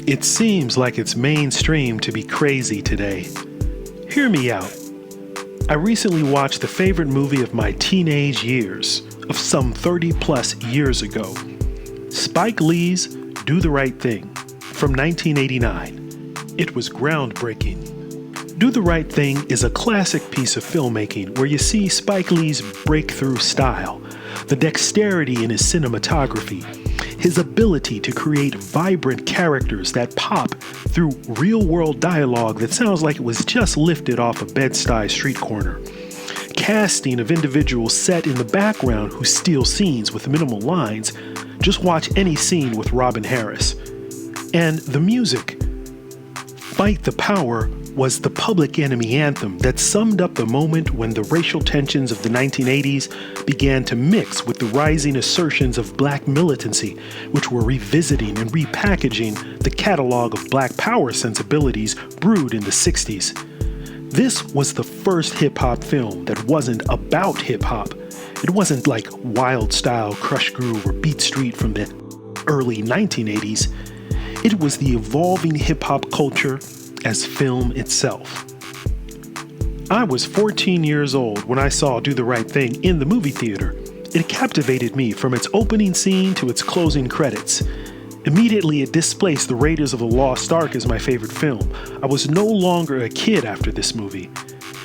It seems like it's mainstream to be crazy today. Hear me out. I recently watched the favorite movie of my teenage years, of some 30 plus years ago. Spike Lee's Do the Right Thing from 1989. It was groundbreaking. Do the Right Thing is a classic piece of filmmaking where you see Spike Lee's breakthrough style, the dexterity in his cinematography, his ability to create vibrant characters that pop through real-world dialogue that sounds like it was just lifted off a Bed-Stuy street corner. Casting of individuals set in the background who steal scenes with minimal lines. Just watch any scene with Robin Harris. And the music. Fight the Power was the Public Enemy anthem that summed up the moment when the racial tensions of the 1980s began to mix with the rising assertions of black militancy, which were revisiting and repackaging the catalog of black power sensibilities brewed in the 60s. This was the first hip-hop film that wasn't about hip-hop. It wasn't like Wild Style, Crush Groove, or Beat Street from the early 1980s. It was the evolving hip-hop culture as film itself. I was 14 years old when I saw Do the Right Thing in the movie theater. It captivated me from its opening scene to its closing credits. Immediately, it displaced the Raiders of the Lost Ark as my favorite film. I was no longer a kid after this movie.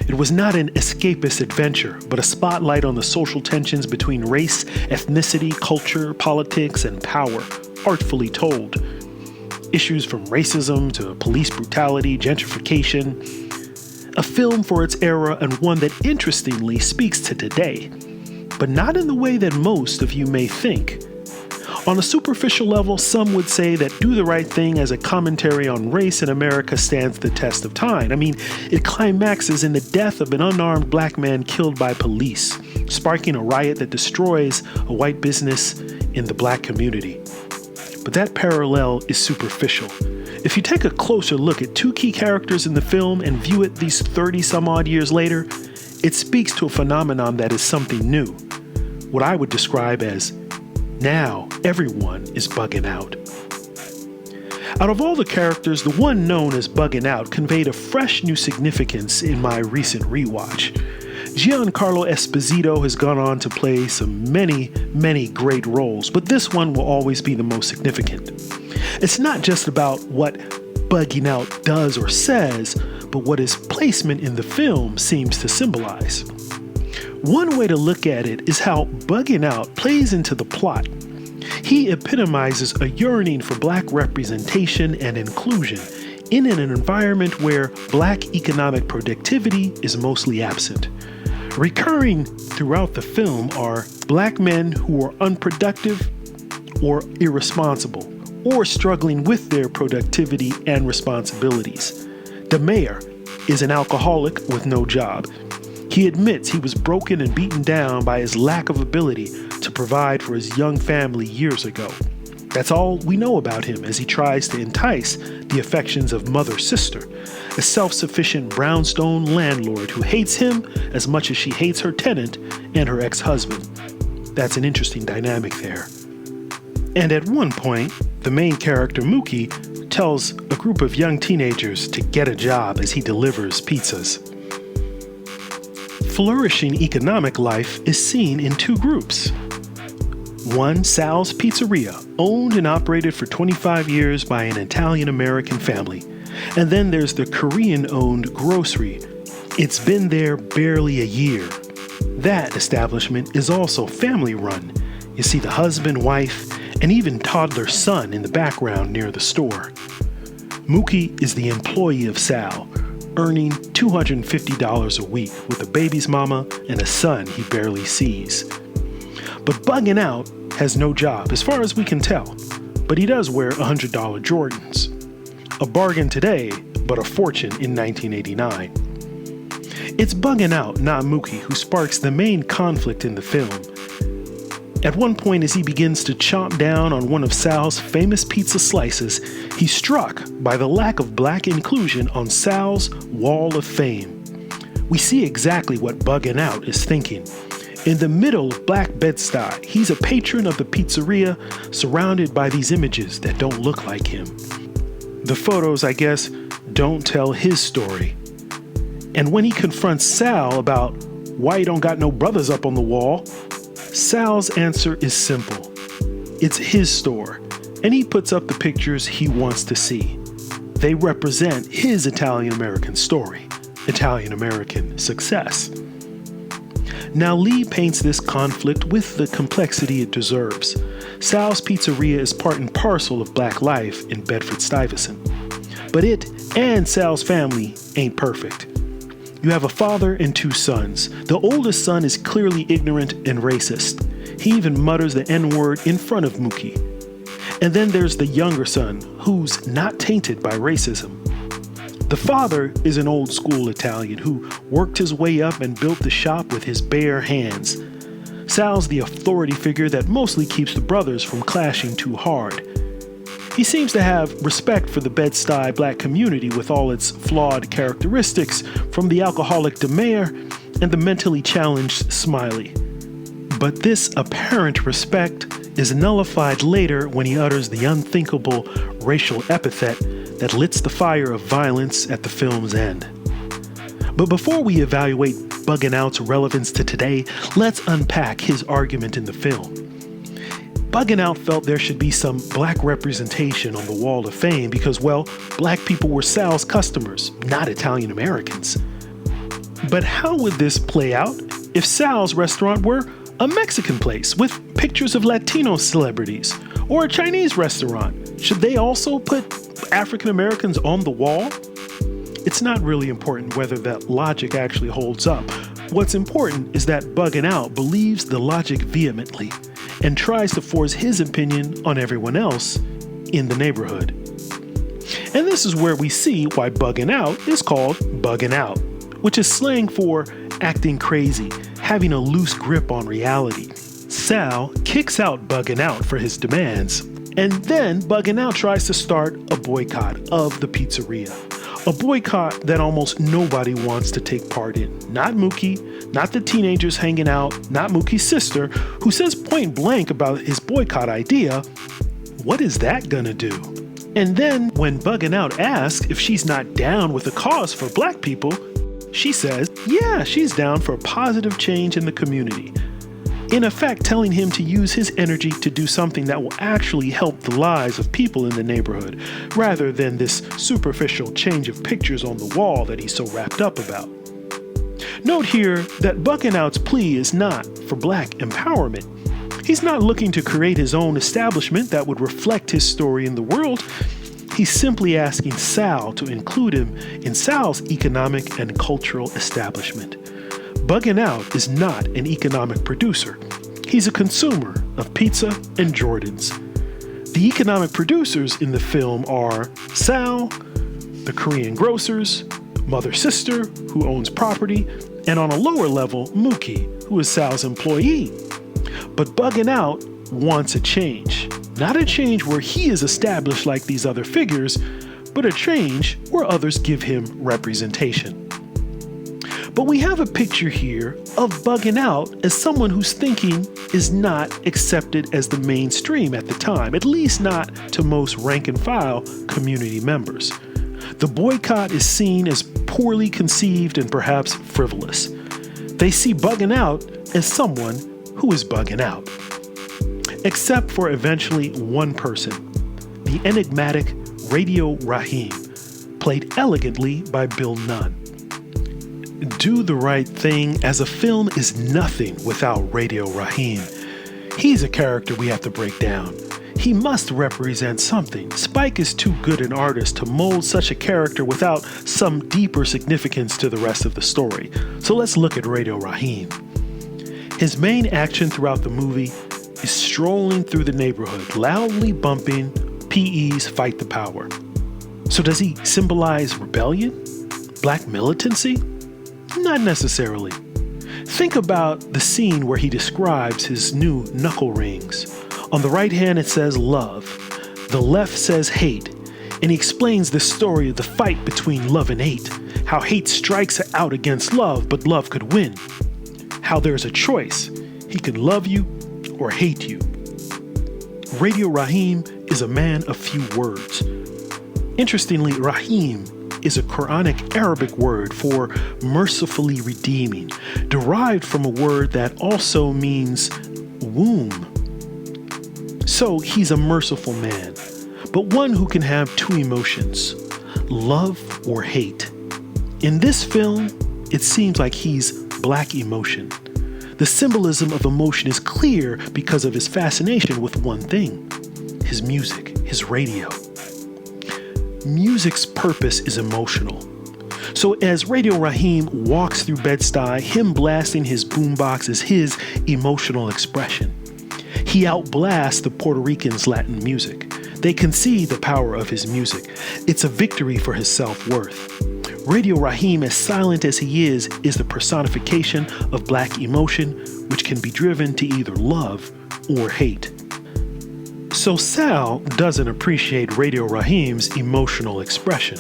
It was not an escapist adventure, but a spotlight on the social tensions between race, ethnicity, culture, politics, and power, artfully told. Issues from racism to police brutality, gentrification. A film for its era and one that interestingly speaks to today, but not in the way that most of you may think. On a superficial level, some would say that Do the Right Thing as a commentary on race in America stands the test of time. I mean, it climaxes in the death of an unarmed black man killed by police, sparking a riot that destroys a white business in the black community. But that parallel is superficial. If you take a closer look at two key characters in the film and view it these 30-some-odd years later, it speaks to a phenomenon that is something new. What I would describe as, now everyone is bugging out. Out of all the characters, the one known as Buggin Out conveyed a fresh new significance in my recent rewatch. Giancarlo Esposito has gone on to play many great roles, but this one will always be the most significant. It's not just about what Buggin Out does or says, but what his placement in the film seems to symbolize. One way to look at it is how Buggin Out plays into the plot. He epitomizes a yearning for black representation and inclusion in an environment where black economic productivity is mostly absent. Recurring throughout the film are black men who are unproductive or irresponsible or struggling with their productivity and responsibilities. The mayor is an alcoholic with no job. He admits he was broken and beaten down by his lack of ability to provide for his young family years ago. That's all we know about him as he tries to entice the affections of Mother's sister, a self-sufficient brownstone landlord who hates him as much as she hates her tenant and her ex-husband. That's an interesting dynamic there. And at one point, the main character Mookie tells a group of young teenagers to get a job as he delivers pizzas. Flourishing economic life is seen in two groups. One, Sal's Pizzeria, owned and operated for 25 years by an Italian-American family. And then there's the Korean-owned grocery. It's been there barely a year. That establishment is also family-run. You see the husband, wife, and even toddler son in the background near the store. Mookie is the employee of Sal, earning $250 a week with a baby's mama and a son he barely sees. But Buggin Out has no job, as far as we can tell, but he does wear $100 Jordans. A bargain today, but a fortune in 1989. It's Buggin Out, not Mookie, who sparks the main conflict in the film. At one point, as he begins to chomp down on one of Sal's famous pizza slices, he's struck by the lack of black inclusion on Sal's wall of fame. We see exactly what Buggin Out is thinking. In the middle of Black Bed-Stuy, he's a patron of the pizzeria surrounded by these images that don't look like him. The photos, I guess, don't tell his story. And when he confronts Sal about why he don't got no brothers up on the wall, Sal's answer is simple. It's his store, and he puts up the pictures he wants to see. They represent his Italian-American story, Italian-American success. Now Lee paints this conflict with the complexity it deserves. Sal's Pizzeria is part and parcel of Black life in Bedford-Stuyvesant. But it and Sal's family ain't perfect. You have a father and two sons. The oldest son is clearly ignorant and racist. He even mutters the N-word in front of Mookie. And then there's the younger son, who's not tainted by racism. The father is an old-school Italian who worked his way up and built the shop with his bare hands. Sal's the authority figure that mostly keeps the brothers from clashing too hard. He seems to have respect for the Bed-Stuy Black community with all its flawed characteristics, from the alcoholic DeMayor and the mentally challenged Smiley. But this apparent respect is nullified later when he utters the unthinkable racial epithet that lights the fire of violence at the film's end. But before we evaluate Buggin' Out's relevance to today, let's unpack his argument in the film. Buggin' Out felt there should be some black representation on the Wall of Fame because, well, black people were Sal's customers, not Italian Americans. But how would this play out if Sal's restaurant were a Mexican place with pictures of Latino celebrities, or a Chinese restaurant? Should they also put African Americans on the wall? It's not really important whether that logic actually holds up. What's important is that Buggin' Out believes the logic vehemently and tries to force his opinion on everyone else in the neighborhood. And this is where we see why Buggin' Out is called Buggin' Out, which is slang for acting crazy, having a loose grip on reality. Sal kicks out Buggin' Out for his demands, and then Buggin' Out tries to start a boycott of the pizzeria. A boycott that almost nobody wants to take part in. Not Mookie, not the teenagers hanging out, not Mookie's sister, who says point blank about his boycott idea, "What is that gonna do?" And then when Buggin' Out asks if she's not down with a cause for black people, she says, yeah, she's down for positive change in the community. In effect, telling him to use his energy to do something that will actually help the lives of people in the neighborhood, rather than this superficial change of pictures on the wall that he's so wrapped up about. Note here that Buggin' Out's plea is not for black empowerment. He's not looking to create his own establishment that would reflect his story in the world. He's simply asking Sal to include him in Sal's economic and cultural establishment. Buggin' Out is not an economic producer. He's a consumer of pizza and Jordans. The economic producers in the film are Sal, the Korean grocers, mother-sister, who owns property, and on a lower level, Mookie, who is Sal's employee. But Buggin' Out wants a change. Not a change where he is established like these other figures, but a change where others give him representation. But we have a picture here of Buggin' Out as someone whose thinking is not accepted as the mainstream at the time, at least not to most rank-and-file community members. The boycott is seen as poorly conceived and perhaps frivolous. They see Buggin' Out as someone who is bugging out. Except for eventually one person, the enigmatic Radio Raheem, played elegantly by Bill Nunn. Do the Right Thing as a film is nothing without Radio Raheem. He's a character we have to break down. He must represent something. Spike is too good an artist to mold such a character without some deeper significance to the rest of the story. So let's look at Radio Raheem. His main action throughout the movie is strolling through the neighborhood, loudly bumping PE's Fight the Power. So does he symbolize rebellion? Black militancy? Not necessarily. Think about the scene where he describes his new knuckle rings. On the right hand it says love, the left says hate, and he explains the story of the fight between love and hate, how hate strikes out against love, but love could win. How there's a choice, he can love you or hate you. Radio Raheem is a man of few words. Interestingly, Raheem is a Quranic Arabic word for mercifully redeeming, derived from a word that also means womb. So he's a merciful man, but one who can have two emotions, love or hate. In this film, it seems like he's black emotion. The symbolism of emotion is clear because of his fascination with one thing, his music, his radio. Music's purpose is emotional. So as Radio Raheem walks through Bed-Stuy, him blasting his boombox is his emotional expression. He outblasts the Puerto Ricans' Latin music. They can see the power of his music. It's a victory for his self-worth. Radio Raheem, as silent as he is the personification of black emotion, which can be driven to either love or hate. So Sal doesn't appreciate Radio Raheem's emotional expression.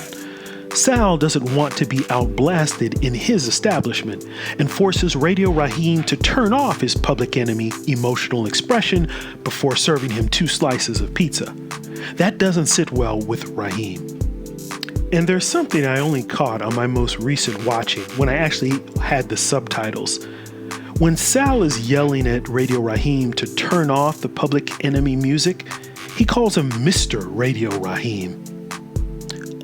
Sal doesn't want to be outblasted in his establishment and forces Radio Raheem to turn off his public enemy emotional expression before serving him 2 slices of pizza. That doesn't sit well with Raheem. And there's something I only caught on my most recent watching when I actually had the subtitles. When Sal is yelling at Radio Raheem to turn off the public enemy music, he calls him Mr. Radio Raheem.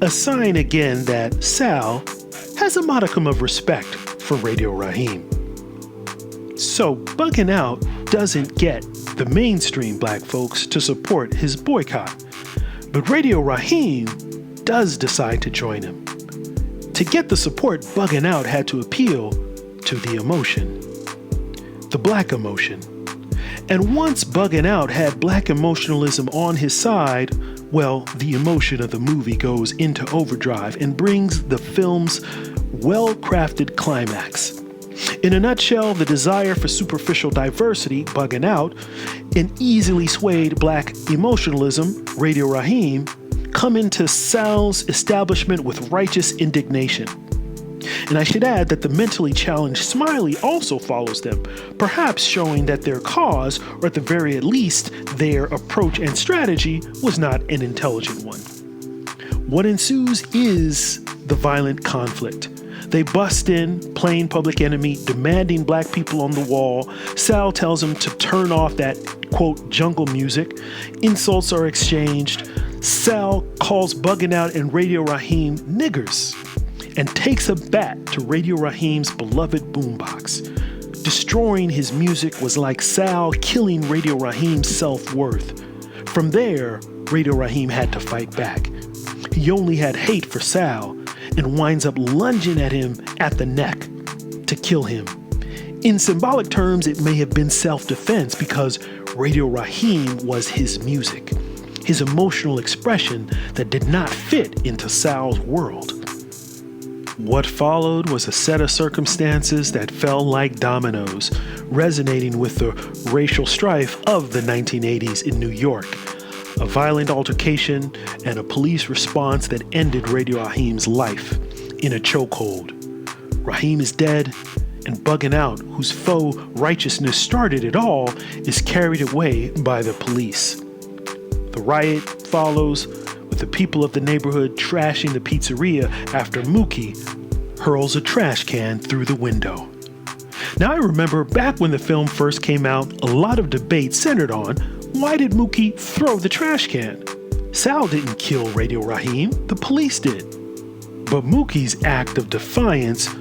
A sign again that Sal has a modicum of respect for Radio Raheem. So Buggin Out doesn't get the mainstream black folks to support his boycott, but Radio Raheem does decide to join him. To get the support, Buggin Out had to appeal to the emotion, the black emotion. And once Buggin Out had black emotionalism on his side, well, the emotion of the movie goes into overdrive and brings the film's well-crafted climax. In a nutshell, the desire for superficial diversity, Buggin Out, and easily swayed black emotionalism, Radio Raheem, come into Sal's establishment with righteous indignation. And I should add that the mentally challenged Smiley also follows them, perhaps showing that their cause, or at the very least, their approach and strategy, was not an intelligent one. What ensues is the violent conflict. They bust in, playing Public Enemy, demanding black people on the wall. Sal tells them to turn off that, quote, jungle music. Insults are exchanged. Sal calls Buggin Out and Radio Raheem niggers and takes a bat to Radio Raheem's beloved boombox. Destroying his music was like Sal killing Radio Raheem's self-worth. From there, Radio Raheem had to fight back. He only had hate for Sal and winds up lunging at him at the neck to kill him. In symbolic terms, it may have been self-defense because Radio Raheem was his music, his emotional expression that did not fit into Sal's world. What followed was a set of circumstances that fell like dominoes, resonating with the racial strife of the 1980s in New York. A violent altercation and a police response that ended Radio Raheem's life in a chokehold. Raheem is dead, and Buggin Out, whose faux righteousness started it all, is carried away by the police. The riot follows, with the people of the neighborhood trashing the pizzeria after Mookie hurls a trash can through the window. Now I remember back when the film first came out, a lot of debate centered on why did Mookie throw the trash can? Sal didn't kill Radio Raheem, the police did. But Mookie's act of defiance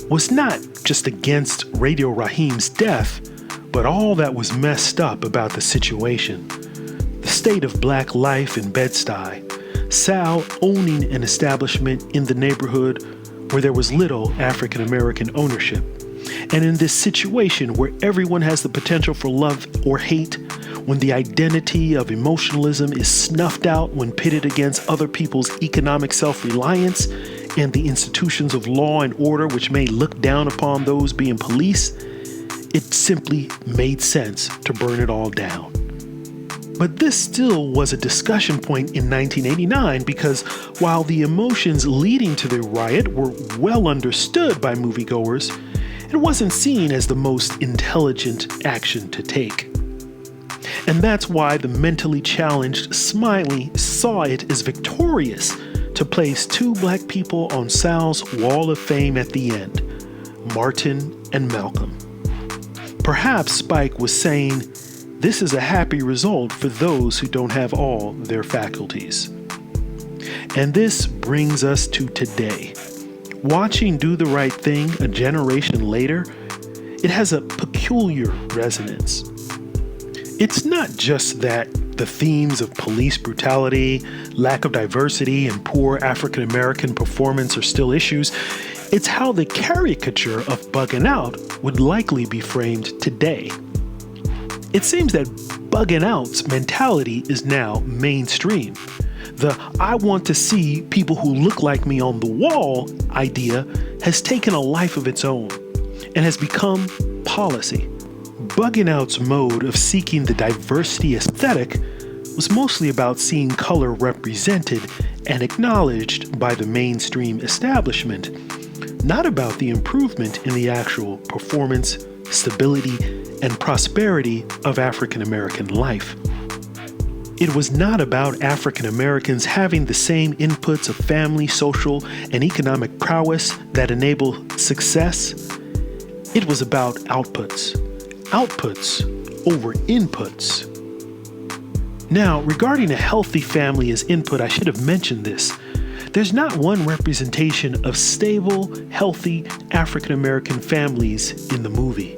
was not just against Radio Raheem's death, but all that was messed up about the situation. The state of black life in Bed-Stuy, Sal owning an establishment in the neighborhood where there was little African American ownership. And in this situation where everyone has the potential for love or hate, when the identity of emotionalism is snuffed out when pitted against other people's economic self-reliance and the institutions of law and order which may look down upon those being policed, it simply made sense to burn it all down. But this still was a discussion point in 1989 because while the emotions leading to the riot were well understood by moviegoers, it wasn't seen as the most intelligent action to take. And that's why the mentally challenged Smiley saw it as victorious to place two black people on Sal's Wall of Fame at the end, Martin and Malcolm. Perhaps Spike was saying, this is a happy result for those who don't have all their faculties. And this brings us to today. Watching Do the Right Thing a generation later, it has a peculiar resonance. It's not just that the themes of police brutality, lack of diversity, and poor African American performance are still issues. It's how the caricature of Buggin Out would likely be framed today. It seems that Buggin Out's mentality is now mainstream. The I want to see people who look like me on the wall idea has taken a life of its own and has become policy. Buggin Out's mode of seeking the diversity aesthetic was mostly about seeing color represented and acknowledged by the mainstream establishment, not about the improvement in the actual performance, stability, and prosperity of African American life. It was not about African Americans having the same inputs of family, social, and economic prowess that enable success. It was about outputs over inputs. Now, regarding a healthy family as input, I should have mentioned this. There's not one representation of stable, healthy African American families in the movie.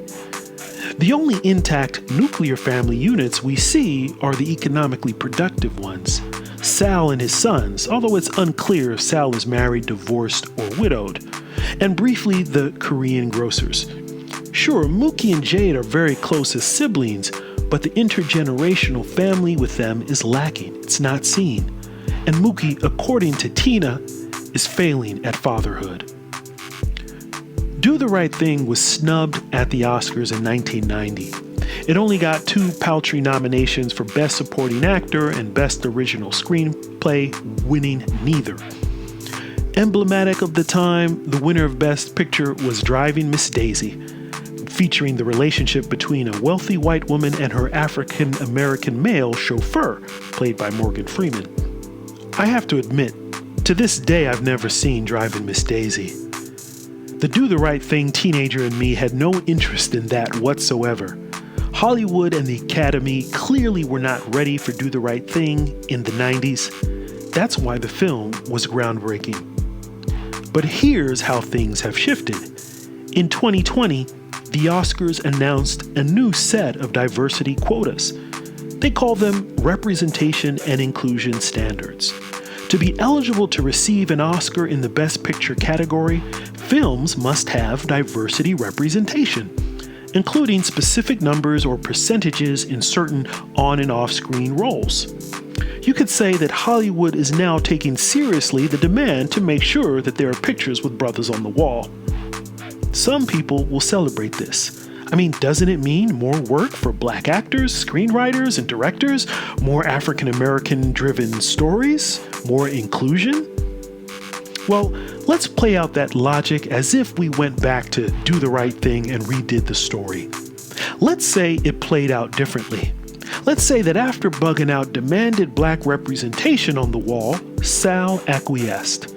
The only intact nuclear family units we see are the economically productive ones, Sal and his sons, although it's unclear if Sal is married, divorced, or widowed, and briefly the Korean grocers. Sure, Mookie and Jade are very close as siblings, but the intergenerational family with them is lacking. It's not seen. And Mookie, according to Tina, is failing at fatherhood. Do the Right Thing was snubbed at the Oscars in 1990. It only got 2 paltry nominations for Best Supporting Actor and Best Original Screenplay, winning neither. Emblematic of the time, the winner of Best Picture was Driving Miss Daisy, featuring the relationship between a wealthy white woman and her African-American male chauffeur, played by Morgan Freeman. I have to admit, to this day I've never seen Driving Miss Daisy. The Do the Right Thing teenager in me had no interest in that whatsoever. Hollywood and the Academy clearly were not ready for Do the Right Thing in the 90s. That's why the film was groundbreaking. But here's how things have shifted. In 2020, the Oscars announced a new set of diversity quotas. They call them Representation and Inclusion Standards. To be eligible to receive an Oscar in the Best Picture category, films must have diversity representation, including specific numbers or percentages in certain on- and off-screen roles. You could say that Hollywood is now taking seriously the demand to make sure that there are pictures with brothers on the wall. Some people will celebrate this. I mean, doesn't it mean more work for black actors, screenwriters, and directors? More African American driven stories? More inclusion? Well, let's play out that logic as if we went back to Do the Right Thing and redid the story. Let's say it played out differently. Let's say that after Buggin Out demanded black representation on the wall, Sal acquiesced.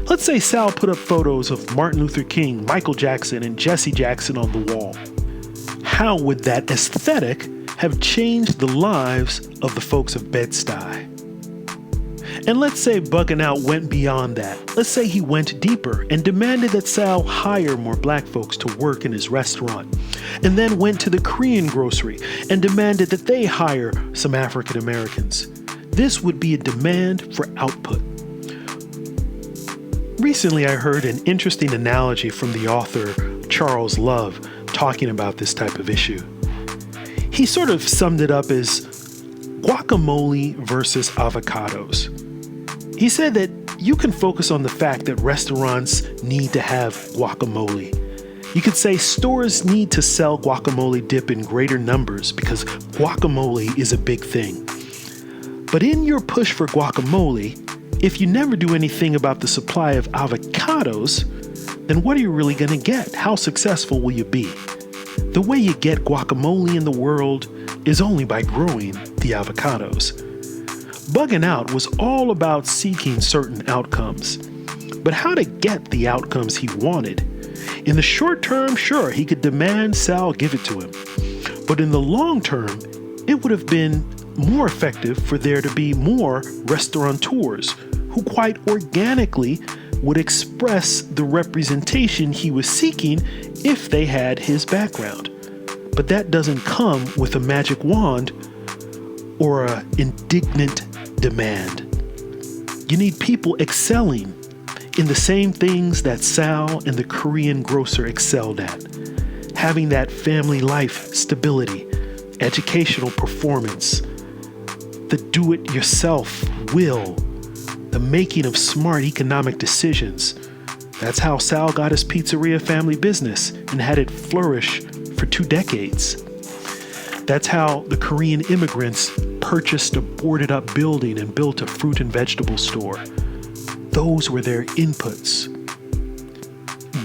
Let's say Sal put up photos of Martin Luther King, Michael Jackson, and Jesse Jackson on the wall. How would that aesthetic have changed the lives of the folks of Bed-Stuy? And let's say Buggin Out went beyond that. Let's say he went deeper and demanded that Sal hire more black folks to work in his restaurant, and then went to the Korean grocery and demanded that they hire some African Americans. This would be a demand for output. Recently, I heard an interesting analogy from the author Charles Love talking about this type of issue. He sort of summed it up as guacamole versus avocados. He said that you can focus on the fact that restaurants need to have guacamole. You could say stores need to sell guacamole dip in greater numbers because guacamole is a big thing. But in your push for guacamole, if you never do anything about the supply of avocados, then what are you really going to get? How successful will you be? The way you get guacamole in the world is only by growing the avocados. Buggin' Out was all about seeking certain outcomes, but how to get the outcomes he wanted. In the short term, sure, he could demand Sal give it to him, but in the long term, it would have been more effective for there to be more restaurateurs who quite organically would express the representation he was seeking if they had his background. But that doesn't come with a magic wand or an indignant demand. You need people excelling in the same things that Sal and the Korean grocer excelled at. Having that family life stability, educational performance, the do-it-yourself will, the making of smart economic decisions. That's how Sal got his pizzeria family business and had it flourish for 2 decades. That's how the Korean immigrants purchased a boarded-up building and built a fruit and vegetable store. Those were their inputs.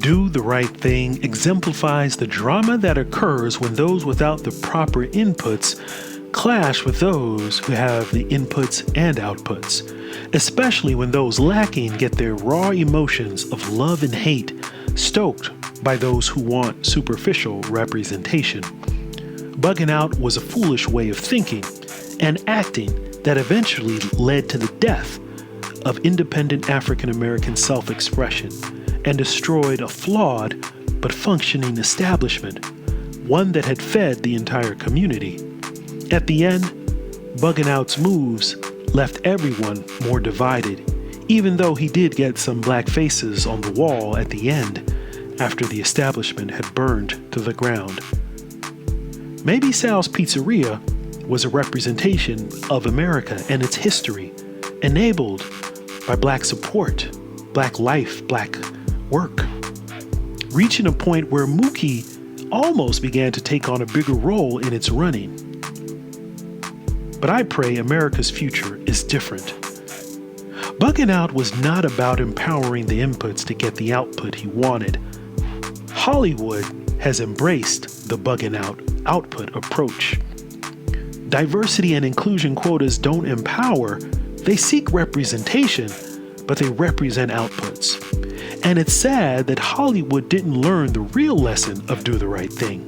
Do the right thing exemplifies the drama that occurs when those without the proper inputs clash with those who have the inputs and outputs, especially when those lacking get their raw emotions of love and hate stoked by those who want superficial representation. Buggin' Out was a foolish way of thinking and acting that eventually led to the death of independent African American self-expression and destroyed a flawed but functioning establishment, one that had fed the entire community. At the end, Buggin' Out's moves left everyone more divided, even though he did get some black faces on the wall at the end after the establishment had burned to the ground. Maybe Sal's Pizzeria was a representation of America and its history, enabled by black support, black life, black work, reaching a point where Mookie almost began to take on a bigger role in its running. But I pray America's future is different. Buggin' Out was not about empowering the inputs to get the output he wanted. Hollywood has embraced the Buggin' Out output approach. Diversity and inclusion quotas don't empower, they seek representation, but they represent outputs. And it's sad that Hollywood didn't learn the real lesson of do the right thing.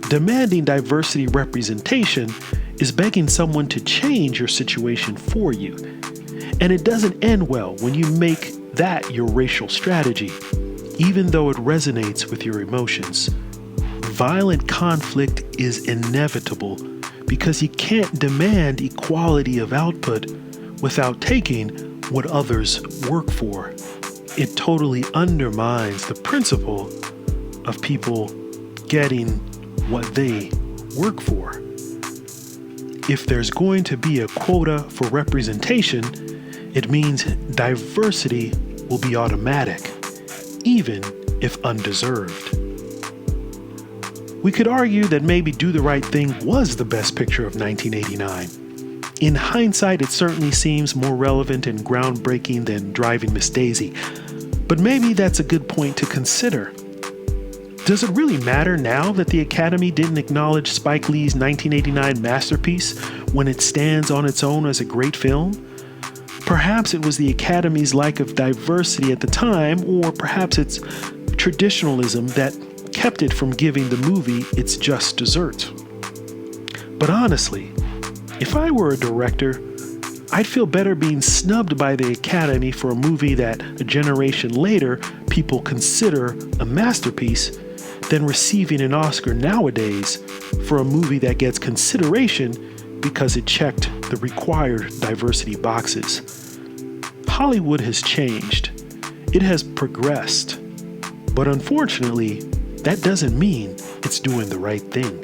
Demanding diversity representation is begging someone to change your situation for you. And it doesn't end well when you make that your racial strategy, even though it resonates with your emotions. Violent conflict is inevitable because you can't demand equality of output without taking what others work for. It totally undermines the principle of people getting what they work for. If there's going to be a quota for representation, it means diversity will be automatic, even if undeserved. We could argue that maybe Do the Right Thing was the best picture of 1989. In hindsight, it certainly seems more relevant and groundbreaking than Driving Miss Daisy. But maybe that's a good point to consider. Does it really matter now that the Academy didn't acknowledge Spike Lee's 1989 masterpiece when it stands on its own as a great film? Perhaps it was the Academy's lack of diversity at the time, or perhaps it's traditionalism that kept it from giving the movie its just dessert. But honestly, if I were a director, I'd feel better being snubbed by the Academy for a movie that a generation later people consider a masterpiece than receiving an Oscar nowadays for a movie that gets consideration because it checked the required diversity boxes. Hollywood has changed. It has progressed. But unfortunately, that doesn't mean it's doing the right thing.